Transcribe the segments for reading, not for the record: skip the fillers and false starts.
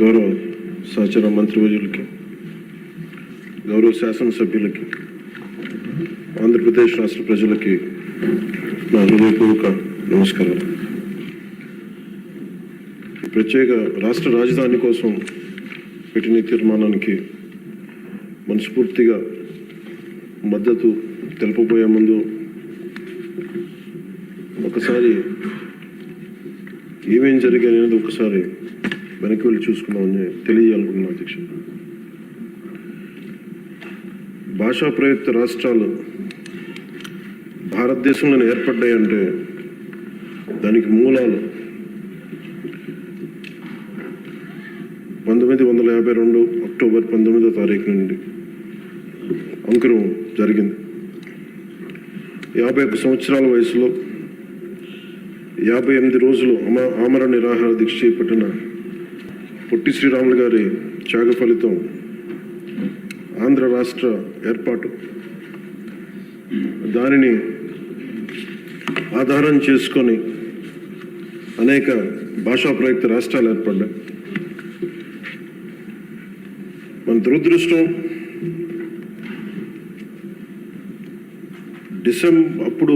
గౌరవ సహచర మంత్రివర్యులకి, గౌరవ శాసనసభ్యులకి, ఆంధ్రప్రదేశ్ రాష్ట్ర ప్రజలకి నా హృదయపూర్వక నమస్కారాలు. ప్రత్యేక రాష్ట్ర రాజధాని కోసం పెట్టిన తీర్మానానికి మనస్ఫూర్తిగా మద్దతు తెలుపబోయే ముందు ఒకసారి ఏమేం జరిగాయి అనేది ఒకసారి వెనక్కి వెళ్ళి చూసుకున్నామని తెలియజేయాలనుకున్నాను అధ్యక్ష. భాషా ప్రయుక్త రాష్ట్రాలు భారతదేశంలో ఏర్పడ్డాయంటే దానికి మూలాలు 1952 అక్టోబర్ 19వ తారీఖు నుండి అంకురం జరిగింది. 51 సంవత్సరాల వయసులో 58 రోజులు ఆమరణ నిరాహార దీక్ష చేపట్టిన పొట్టి శ్రీరాములు గారి త్యాగ ఫలితం ఆంధ్ర రాష్ట్ర ఏర్పాటు. దానిని ఆధారం చేసుకొని అనేక భాషా ప్రయుక్త రాష్ట్రాలు ఏర్పడ్డాయి. మన దురదృష్టం అప్పుడు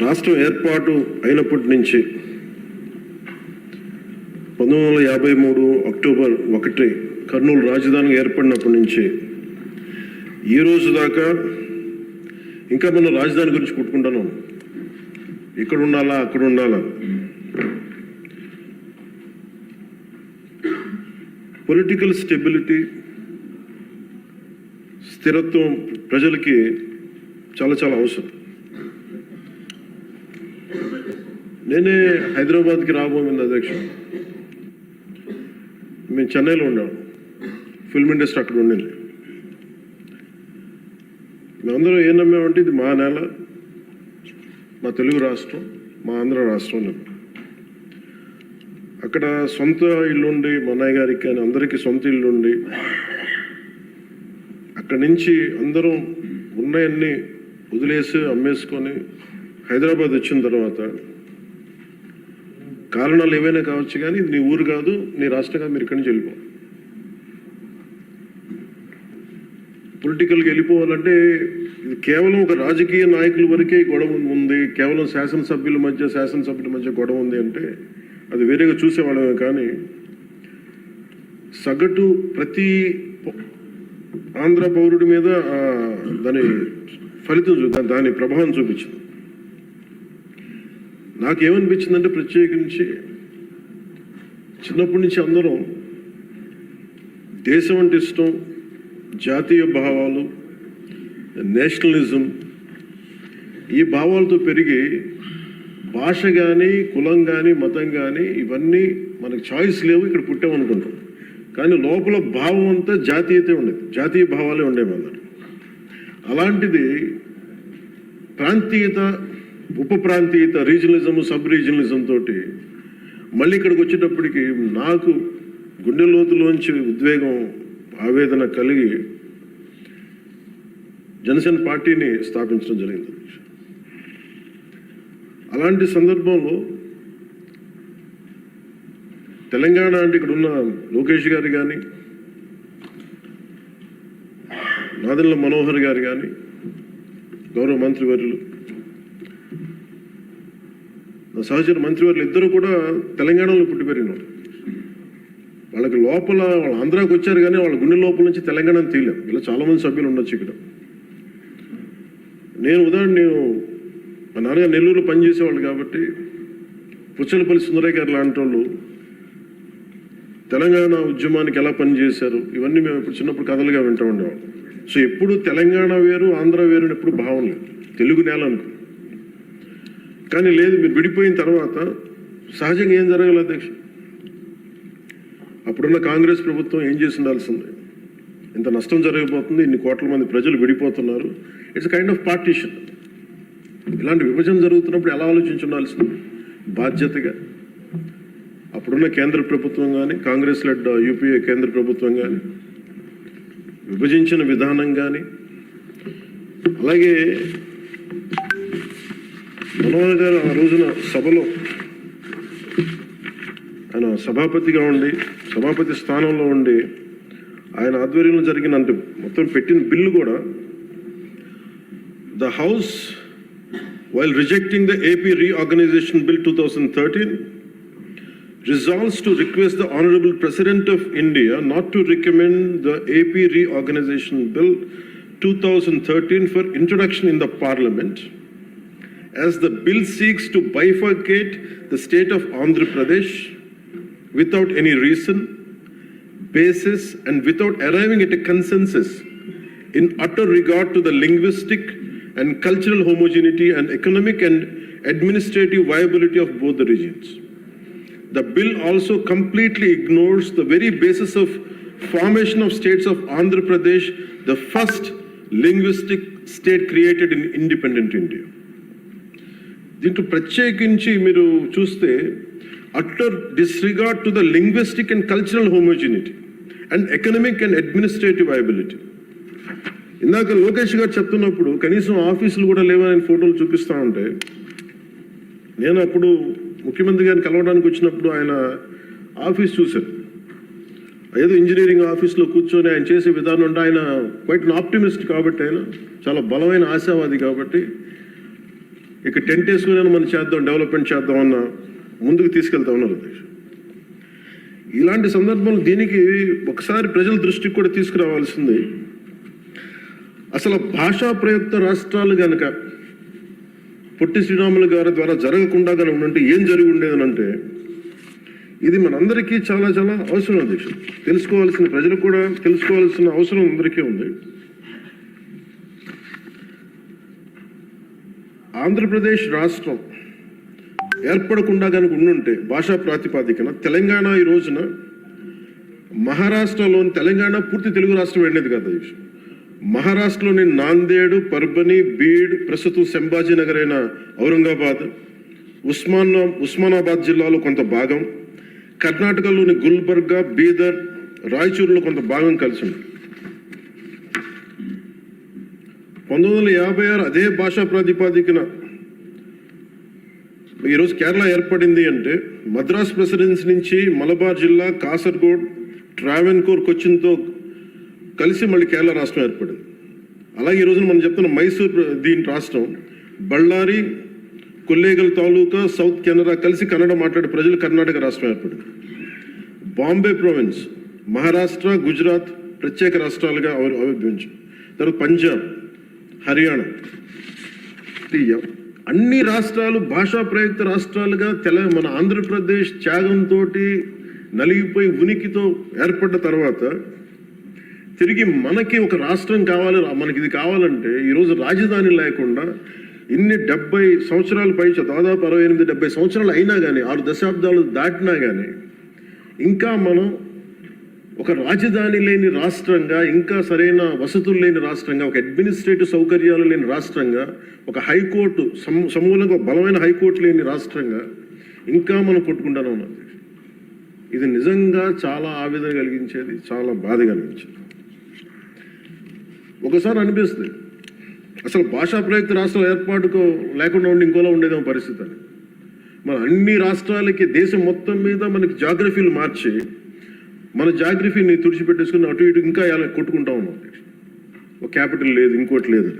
రాష్ట్రం ఏర్పాటు అయినప్పటి నుంచి 1953 అక్టోబర్ 1 కర్నూలు రాజధానిగా ఏర్పడినప్పటి నుంచి ఈ రోజు దాకా ఇంకా మనం రాజధాని గురించి కొట్టుకుంటున్నాం. ఇక్కడ ఉండాలా, అక్కడ ఉండాలా. పొలిటికల్ స్టెబిలిటీ, స్థిరత్వం ప్రజలకి చాలా చాలా అవసరం. నేనే హైదరాబాద్కి రాబోయింది అధ్యక్ష. మేము చెన్నైలో ఉన్నాము, ఫిల్మ్ ఇండస్ట్రీ అక్కడ ఉండింది. మేమందరం ఏం నమ్మామంటే ఇది మా నేల, మా తెలుగు రాష్ట్రం, మా ఆంధ్ర రాష్ట్రం. అక్కడ సొంత ఇల్లుండి, మా అన్నయ్య గారికి కానీ అందరికీ సొంత ఇల్లుండి అక్కడి నుంచి అందరం ఉన్నాయన్నీ వదిలేసి అమ్మేసుకొని హైదరాబాద్ వచ్చిన తర్వాత కారణాలు ఏవైనా కావచ్చు కానీ ఇది నీ ఊరు కాదు, నీ రాష్ట్రం కాదు, మీరు ఇక్కడి నుంచి వెళ్ళిపో. పొలిటికల్గా వెళ్ళిపోవాలంటే ఇది కేవలం ఒక రాజకీయ నాయకుల వరకే గొడవ ఉంది, కేవలం శాసనసభ్యుల మధ్య గొడవ ఉంది అంటే అది వేరేగా చూసేవాళ్ళమే. కానీ సగటు ప్రతి ఆంధ్ర పౌరుడి మీద దాని ఫలితం, దాని ప్రభావం చూపించింది. నాకేమనిపించిందంటే ప్రత్యేకించి చిన్నప్పటి నుంచి అందరం దేశం అంటే ఇష్టం, జాతీయ భావాలు, నేషనలిజం, ఈ భావాలతో పెరిగి భాష కానీ, కులం కానీ, మతం కానీ ఇవన్నీ మనకు చాయిస్ లేవు, ఇక్కడ పుట్టామనుకుంటాం. కానీ లోపల భావం అంతా జాతీయతే ఉండేది, జాతీయ భావాలే ఉండేవి అందరు. అలాంటిది ప్రాంతీయత, ఉప ప్రాంతీయత, రీజనలిజం, సబ్ రీజనలిజం తోటి మళ్ళీ ఇక్కడికి వచ్చేటప్పటికి నాకు గుండె లోతులోంచి ఉద్వేగం, ఆవేదన కలిగి జనసేన పార్టీని స్థాపించడం జరిగింది. అలాంటి సందర్భంలో తెలంగాణ అంటే ఇక్కడ ఉన్న లోకేష్ గారు కానీ, నాదెండ్ల మనోహర్ గారు కానీ, గౌరవ మంత్రివర్యులు, నా సహచర మంత్రివర్యులు ఇద్దరు కూడా తెలంగాణలో పుట్టి పెరిగినారు. వాళ్ళకి లోపల వాళ్ళు ఆంధ్రాకి వచ్చారు కానీ వాళ్ళ గుండె లోపల నుంచి తెలంగాణను తీయలేం. ఇలా చాలామంది సభ్యులు ఉండొచ్చు ఇక్కడ. నేను మా నాన్నగారు నెల్లూరులో పనిచేసేవాళ్ళు కాబట్టి పుచ్చలపల్లి సుందరయ్య గారు లాంటి వాళ్ళు తెలంగాణ ఉద్యమానికి ఎలా పనిచేశారు ఇవన్నీ మేము ఇప్పుడు చిన్నప్పుడు కథలుగా వింటూ ఉండేవాళ్ళం. సో ఎప్పుడు తెలంగాణ వేరు, ఆంధ్ర వేరు అని ఎప్పుడు భావం లేదు, తెలుగు నేల అనుకో. కానీ లేదు, మీరు విడిపోయిన తర్వాత సహజంగా ఏం జరగలేదు అధ్యక్ష. అప్పుడున్న కాంగ్రెస్ ప్రభుత్వం ఏం చేసి ఉండాల్సింది, ఇంత నష్టం జరగబోతుంది, ఇన్ని కోట్ల మంది ప్రజలు విడిపోతున్నారు, ఇట్స్ కైండ్ ఆఫ్ పార్టీషన్. ఇలాంటి విభజన జరుగుతున్నప్పుడు ఎలా ఆలోచించి ఉండాల్సింది బాధ్యతగా. అప్పుడున్న కేంద్ర ప్రభుత్వం కానీ, కాంగ్రెస్ లెడ్ యూపీఏ కేంద్ర ప్రభుత్వం కానీ విభజించిన విధానం కానీ, అలాగే మనోహర్ గారు ఆ రోజున సభలో ఆయన సభాపతిగా ఉండి సభాపతి స్థానంలో ఉండి ఆయన ఆధ్వర్యంలో జరిగిన అంటే మొత్తం పెట్టిన బిల్లు కూడా the house while rejecting the AP Reorganization Bill 2013 resolves to request the Honorable President of India not to recommend the AP Reorganization Bill 2013 for introduction in the Parliament, as the bill seeks to bifurcate the state of Andhra Pradesh without any reason, basis, and without arriving at a consensus in utter regard to the linguistic and cultural homogeneity and economic and administrative viability of both the regions. The bill also completely ignores the very basis of formation of states of Andhra Pradesh, the first linguistic state created in independent India. దీంట్లో ప్రత్యేకించి మీరు చూస్తే utter disregard to the linguistic and cultural homogeneity and economic and administrative viability. ఇందాక లోకేష్ గారు చెప్తున్నప్పుడు కనీసం ఆఫీసులు కూడా లేవని ఫోటోలు చూపిస్తూ ఉంటే నేను అప్పుడు ముఖ్యమంత్రి గారిని కలవడానికి వచ్చినప్పుడు ఆయన ఆఫీస్ చూశాను. ఏదో ఇంజనీరింగ్ ఆఫీస్లో కూర్చొని ఆయన చేసే విధానం అంటే ఆయన క్వైట్ ఆప్టిమిస్ట్ కాబట్టి ఆయన చాలా బలమైన ఆశావాది కాబట్టి ఇక టెంట్ వేసుకుని మనం చేద్దాం డెవలప్మెంట్ చేద్దామన్న ముందుకు తీసుకెళ్తా ఉన్నారు. ఇలాంటి సందర్భంలో దీనికి ఒకసారి ప్రజల దృష్టికి కూడా తీసుకురావాల్సింది. అసలు భాషా ప్రయుక్త రాష్ట్రాలు కనుక పొట్టి శ్రీరాములు గారి ద్వారా జరగకుండా కనుక ఉంటే ఏం జరిగి ఉండేదనంటే ఇది మనందరికీ చాలా చాలా అవసరం. అధ్యక్షుడు తెలుసుకోవాల్సిన ప్రజలు కూడా తెలుసుకోవాల్సిన అవసరం అందరికీ ఉంది. ఆంధ్రప్రదేశ్ రాష్ట్రం ఏర్పడకుండా కనుక ఉండుంటే భాషా ప్రాతిపాదికన తెలంగాణ ఈ రోజున మహారాష్ట్రలోని తెలంగాణ పూర్తి తెలుగు రాష్ట్రం వెళ్ళేది కాదు అధ్యక్షుడు. మహారాష్ట్రలోని నాందేడ్, పర్బని, బీడ్, ప్రస్తుతం సంభాజీనగర్ అయిన ఔరంగాబాద్, ఉస్మానాబాద్ జిల్లాలో కొంత భాగం, కర్ణాటకలోని గుల్బర్గా, బీదర్, రాయచూరులో కొంత భాగం కలిసి ఉంది. 1956 అదే భాషా ప్రాతిపాదికన ఈరోజు కేరళ ఏర్పడింది అంటే మద్రాస్ ప్రెసిడెన్సీ నుంచి మలబార్ జిల్లా, కాసర్గోడ్, ట్రావెన్కోర్, కొచ్చిన్తో కలిసి మళ్ళీ కేరళ రాష్ట్రం ఏర్పడింది. అలాగే ఈరోజు మనం చెప్తున్న మైసూర్ దీని రాష్ట్రం, బళ్ళారి, కొల్లేగల్ తాలూకా, సౌత్ కెనరా కలిసి కన్నడ మాట్లాడే ప్రజలు కర్ణాటక రాష్ట్రం ఏర్పడింది. బాంబే ప్రావిన్స్, మహారాష్ట్ర, గుజరాత్ ప్రత్యేక రాష్ట్రాలుగా ఆవిర్భవించాయి. తర్వాత పంజాబ్, హర్యానా, అన్ని రాష్ట్రాలు భాషా ప్రయుక్త రాష్ట్రాలుగా మన ఆంధ్రప్రదేశ్ త్యాగంతో నలిగిపోయి ఉనికితో ఏర్పడ్డ తర్వాత తిరిగి మనకి ఒక రాష్ట్రం కావాలి, మనకి ఇది కావాలంటే ఈరోజు రాజధాని లేకుండా ఇన్ని 70 సంవత్సరాల పై దాదాపు 68-70 సంవత్సరాలు అయినా కానీ 6 దశాబ్దాలు దాటినా కానీ ఇంకా మనం ఒక రాజధాని లేని రాష్ట్రంగా, ఇంకా సరైన వసతులు లేని రాష్ట్రంగా, ఒక అడ్మినిస్ట్రేటివ్ సౌకర్యాలు లేని రాష్ట్రంగా, ఒక హైకోర్టు సమూలంగా బలమైన హైకోర్టు లేని రాష్ట్రంగా ఇంకా మనం కొట్టుకుంటానే ఉన్నాం. ఇది నిజంగా చాలా ఆవేదన కలిగించేది, చాలా బాధ కలిగించేది. ఒకసారి అనిపిస్తుంది అసలు భాషా ప్రయుక్త రాష్ట్రాల ఏర్పాటుకు లేకుండా ఉండి ఇంకోలా ఉండేదేమో పరిస్థితి అని. మన అన్ని రాష్ట్రాలకి దేశం మొత్తం మీద మనకి జాగ్రఫీలు మార్చి మన జాగ్రఫీని తుడిచిపెట్టేసుకుని అటు ఇటు ఇంకా కొట్టుకుంటా ఉన్నాం. ఒక క్యాపిటల్ లేదు, ఇంకోటి లేదు.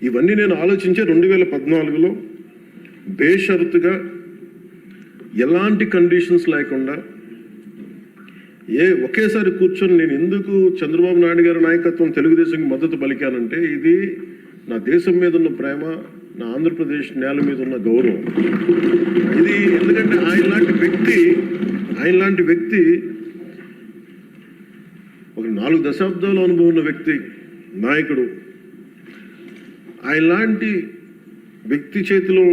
ఇవన్నీ నేను ఆలోచించే 2014లో బేషరతుగా ఎలాంటి కండిషన్స్ లేకుండా ఒకేసారి కూర్చొని నేను ఎందుకు చంద్రబాబు నాయుడు గారి నాయకత్వం తెలుగుదేశంకి మద్దతు పలికానంటే ఇది నా దేశం మీద ఉన్న ప్రేమ, నా ఆంధ్రప్రదేశ్ నేల మీద ఉన్న గౌరవం. ఇది ఎందుకంటే ఆయన లాంటి వ్యక్తి ఒక 4 దశాబ్దాల అనుభవం ఉన్న వ్యక్తి, నాయకుడు. ఆయన లాంటి వ్యక్తి చేతిలో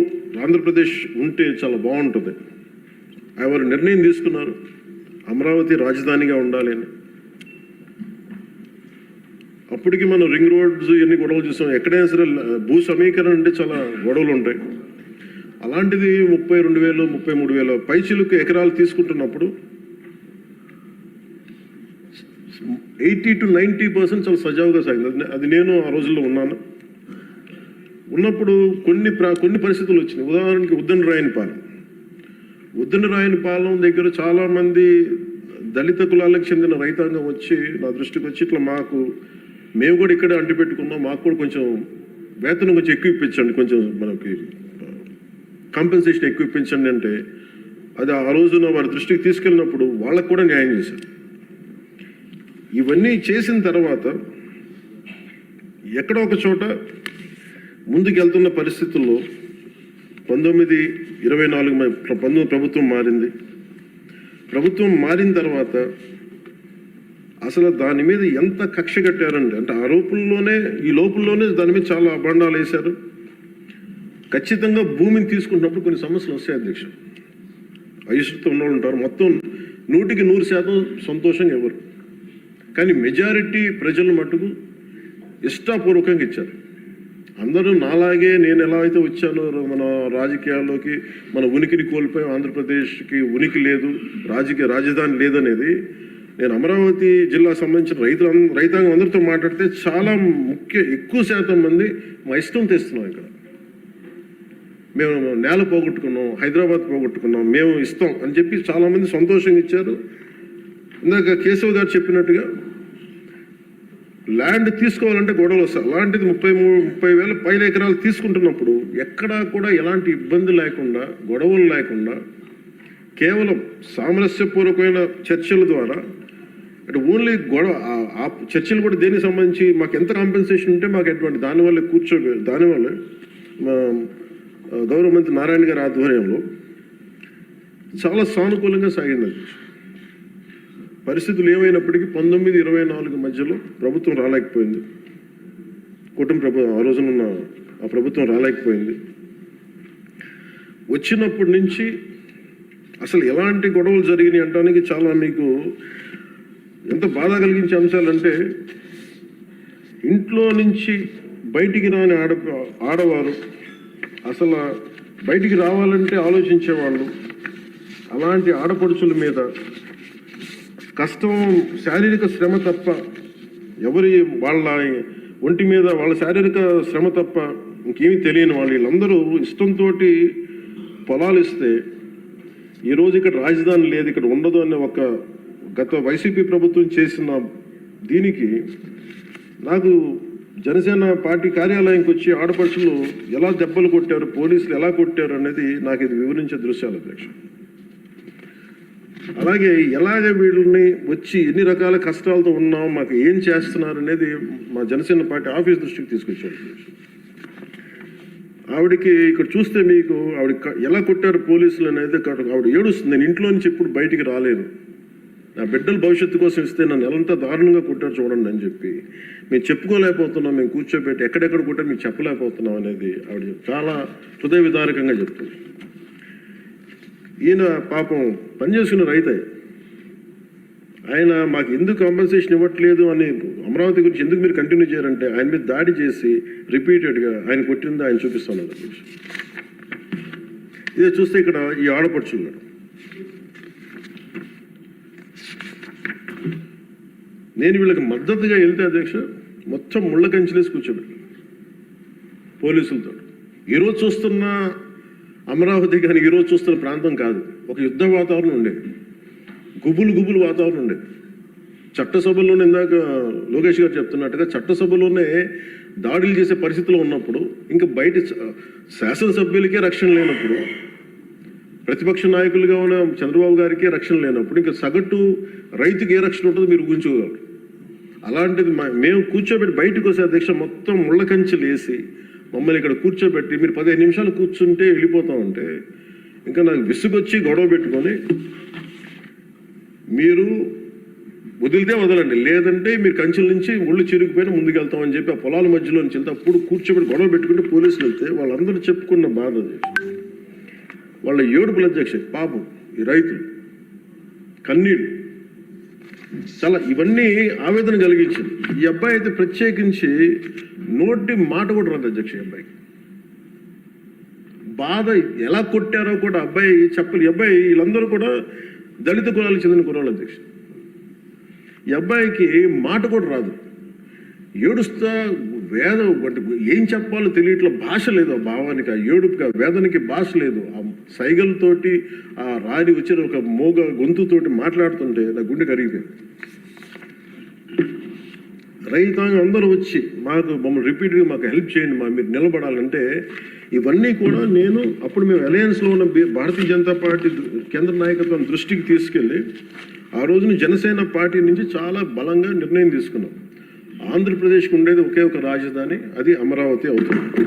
ఆంధ్రప్రదేశ్ ఉంటే చాలా బాగుంటుంది. ఆయన నిర్ణయం తీసుకున్నారు అమరావతి రాజధానిగా ఉండాలి అని. అప్పటికి మనం రింగ్ రోడ్స్ ఇవన్నీ గొడవలు చూసాం. ఎక్కడైనా సరే భూ సమీకరణ అంటే చాలా గొడవలు ఉంటాయి. అలాంటిది 32,000 33,000 పైచిలుకు ఎకరాలు తీసుకుంటున్నప్పుడు 80 to 90% చాలా సజావుగా సాగింది. అది నేను ఆ రోజుల్లో ఉన్నప్పుడు కొన్ని పరిస్థితులు వచ్చినాయి. ఉదాహరణకి ఉద్దన్ రాయనిపాలెం ఉద్దనరాయనిపాలెం దగ్గర చాలామంది దళిత కులాలకు చెందిన రైతాంగం వచ్చి నా దృష్టికి వచ్చి ఇట్లా మేము కూడా ఇక్కడే అంటిపెట్టుకున్నాం, మాకు కూడా కొంచెం వేతనం కొంచెం ఎక్కువ ఇప్పించండి, కొంచెం మనకి కాంపెన్సేషన్ ఎక్కువ ఇప్పించండి అంటే అది ఆ రోజున వారి దృష్టికి తీసుకెళ్ళినప్పుడు వాళ్ళకు కూడా న్యాయం చేశారు. ఇవన్నీ చేసిన తర్వాత ఎక్కడో ఒక చోట ముందుకు వెళ్తున్న పరిస్థితుల్లో 1924 ప్రభుత్వం మారింది. ప్రభుత్వం మారిన తర్వాత అసలు దాని మీద ఎంత కక్ష కట్టారండి అంటే ఈ లోపుల్లోనే దాని మీద చాలా అభాండాలు వేశారు. ఖచ్చితంగా భూమిని తీసుకుంటున్నప్పుడు కొన్ని సమస్యలు వస్తాయి అధ్యక్ష. అయిష్టతో ఉన్నవాళ్ళు ఉంటారు, మొత్తం 100% సంతోషంగా ఎవరు, కానీ మెజారిటీ ప్రజలు మట్టుకు ఇష్టపూర్వకంగా ఇచ్చారు. అందరూ నాలాగే నేను ఎలా అయితే వచ్చానో మన రాజకీయాల్లోకి మన ఉనికిని కోల్పోయి ఆంధ్రప్రదేశ్కి ఉనికి లేదు, రాజకీయ రాజధాని లేదనేది నేను అమరావతి జిల్లా సంబంధించిన రైతాంగం అందరితో మాట్లాడితే చాలా ఎక్కువ శాతం మంది మా ఇష్టం తెస్తున్నాం. ఇక్కడ మేము నేల పోగొట్టుకున్నాం, హైదరాబాద్ పోగొట్టుకున్నాం, మేము ఇస్తాం అని చెప్పి చాలామంది సంతోషంగా ఇచ్చారు. ఇందాక కేశవ్ గారు చెప్పినట్టుగా ల్యాండ్ తీసుకోవాలంటే గొడవలు వస్తాయి. అలాంటిది 30,000 పైన ఎకరాలు తీసుకుంటున్నప్పుడు ఎక్కడా కూడా ఎలాంటి ఇబ్బంది లేకుండా, గొడవలు లేకుండా, కేవలం సామరస్యపూర్వకమైన చర్చల ద్వారా అంటే ఓన్లీ ఆ చర్చలు కూడా దేనికి సంబంధించి మాకు ఎంత కాంపెన్సేషన్ ఉంటే మాకు ఎటువంటి దానివల్ల గౌరవ మంత్రి నారాయణ గారి ఆధ్వర్యంలో చాలా సానుకూలంగా సాగింది. పరిస్థితులు ఏమైనప్పటికీ 1924 మధ్యలో ప్రభుత్వం రాలేకపోయింది, ఆ రోజునున్న ఆ ప్రభుత్వం రాలేకపోయింది. వచ్చినప్పటి నుంచి అసలు ఎలాంటి గొడవలు జరిగినాయి అంటానికి చాలా మీకు ఎంత బాధ కలిగించే అంశాలంటే, ఇంట్లో నుంచి బయటికి రాని ఆడవారు అసలు బయటికి రావాలంటే ఆలోచించేవాళ్ళు. అలాంటి ఆడపడుచుల మీద కష్టం, శారీరక శ్రమ తప్ప వాళ్ళ ఒంటి మీద వాళ్ళ శారీరక శ్రమ తప్ప ఇంకేమీ తెలియని వాళ్ళు వీళ్ళందరూ ఇష్టంతో పొలాలు ఇస్తే ఈరోజు ఇక్కడ రాజధాని లేదు, ఇక్కడ ఉండదు అనే ఒక గత వైసీపీ ప్రభుత్వం చేసిన దీనికి నాకు జనసేన పార్టీ కార్యాలయంకి వచ్చి ఆడపడుచులు ఎలా దెబ్బలు కొట్టారు, పోలీసులు ఎలా కొట్టారు అనేది నాకు ఇది వివరించే దృశ్యాలు అధ్యక్ష. అలాగే ఎలాగ వీళ్ళని వచ్చి ఎన్ని రకాల కష్టాలతో ఉన్నాం, మాకు ఏం చేస్తున్నారు అనేది మా జనసేన పార్టీ ఆఫీస్ దృష్టికి తీసుకొచ్చారు. ఆవిడకి ఇక్కడ చూస్తే మీకు ఆవిడ ఎలా కొట్టారు పోలీసులు అనేది ఆవిడ ఏడుస్తుంది. నేను ఇంట్లో నుంచి ఎప్పుడు బయటికి రాలేను, నా బిడ్డల భవిష్యత్తు కోసం ఇస్తే నన్ను ఎలాంత దారుణంగా కొట్టారు చూడండి అని చెప్పి మేము చెప్పుకోలేకపోతున్నాం, మేము కూర్చోబెట్టి ఎక్కడెక్కడ కొట్టారు మీకు చెప్పలేకపోతున్నాం అనేది ఆవిడ చాలా హృదయ విదారకంగా చెప్తుంది. ఈయన పాపం పనిచేసుకున్న రైతే, ఆయన మాకు ఎందుకు కాంపెన్సేషన్ ఇవ్వట్లేదు అని అమరావతి గురించి ఎందుకు మీరు కంటిన్యూ చేయారంటే ఆయన మీద దాడి చేసి రిపీటెడ్గా ఆయన కొట్టింది ఆయన చూపిస్తున్నారు. ఇదే చూస్తే ఇక్కడ ఈ ఆడపడుచున్నాడు, నేను వీళ్ళకి మద్దతుగా వెళ్తే అధ్యక్ష మొత్తం ముళ్ళ కంచెలేసి కూర్చోబెట్టి పోలీసులతో. ఈరోజు చూస్తున్న అమరావతి కానీ ఈరోజు చూస్తున్న ప్రాంతం కాదు, ఒక యుద్ధ వాతావరణం ఉండేది, గుబులు వాతావరణం ఉండేది. చట్టసభల్లోనే ఇందాక లోకేష్ గారు చెప్తున్నట్టుగా చట్టసభలోనే దాడులు చేసే పరిస్థితిలో ఉన్నప్పుడు, ఇంకా బయట శాసనసభ్యులకే రక్షణ లేనప్పుడు, ప్రతిపక్ష నాయకులుగా ఉన్న చంద్రబాబు గారికి రక్షణ లేనప్పుడు, ఇంకా సగటు రైతుకి ఏ రక్షణ ఉంటుందో మీరు ఊహించుకోగలరు. అలాంటిది మేము కూర్చోబెట్టి బయటకు వస్తే అధ్యక్ష మొత్తం ముళ్ళ కంచెలు వేసి మమ్మల్ని ఇక్కడ కూర్చోబెట్టి మీరు 15 నిమిషాలు కూర్చుంటే వెళ్ళిపోతామంటే ఇంకా నాకు విసుగొచ్చి గొడవ పెట్టుకొని మీరు వదిలితే వదలండి, లేదంటే మీరు కంచెల నుంచి ఒళ్ళు చిరిగిపోయినా ముందుకెళ్తామని చెప్పి ఆ పొలాల మధ్యలో నుంచి వెళ్తే అప్పుడు కూర్చోబెట్టి గొడవ పెట్టుకుంటే పోలీసులు వెళ్తే వాళ్ళందరూ చెప్పుకున్న బాధ అది. వాళ్ళ ఏడుపుల అధ్యక్ష పాపం ఈ రైతులు కన్నీళ్ళు చాలా ఇవన్నీ ఆవేదన కలిగించింది. ఈ అబ్బాయి అయితే ప్రత్యేకించి నోటి మాట కూడా రాదు అధ్యక్ష. ఈ అబ్బాయికి బాధ ఎలా కొట్టారో కూడా అబ్బాయి చెప్పలు. ఈ అబ్బాయి వీళ్ళందరూ కూడా దళిత కులాలకు చెందిన కులాలు అధ్యక్ష. ఈ అబ్బాయికి మాట కూడా రాదు, ఏడుస్తా ఏం చెప్పాలో తెలియట్ల భాష లేదు. ఆ భావానికి, ఆ ఏడుపుకి, ఆ వేదనకి భాష లేదు. ఆ సైగలతోటి, ఆ రాని వచ్చిన ఒక మోగ గొంతుతోటి మాట్లాడుతుంటే నా గుండె కరిగిపోయింది. రైతాంగం అందరూ వచ్చి మమ్మల్ని రిపీటెడ్గా మాకు హెల్ప్ చేయండి, మీరు నిలబడాలంటే ఇవన్నీ కూడా అప్పుడు మేము అలయన్స్లో ఉన్న భారతీయ జనతా పార్టీ కేంద్ర నాయకత్వం దృష్టికి తీసుకెళ్ళి ఆ రోజున జనసేన పార్టీ నుంచి చాలా బలంగా నిర్ణయం తీసుకున్నాం. ఆంధ్రప్రదేశ్కి ఉండేది ఒకే ఒక రాజధాని, అది అమరావతి అవుతుంది.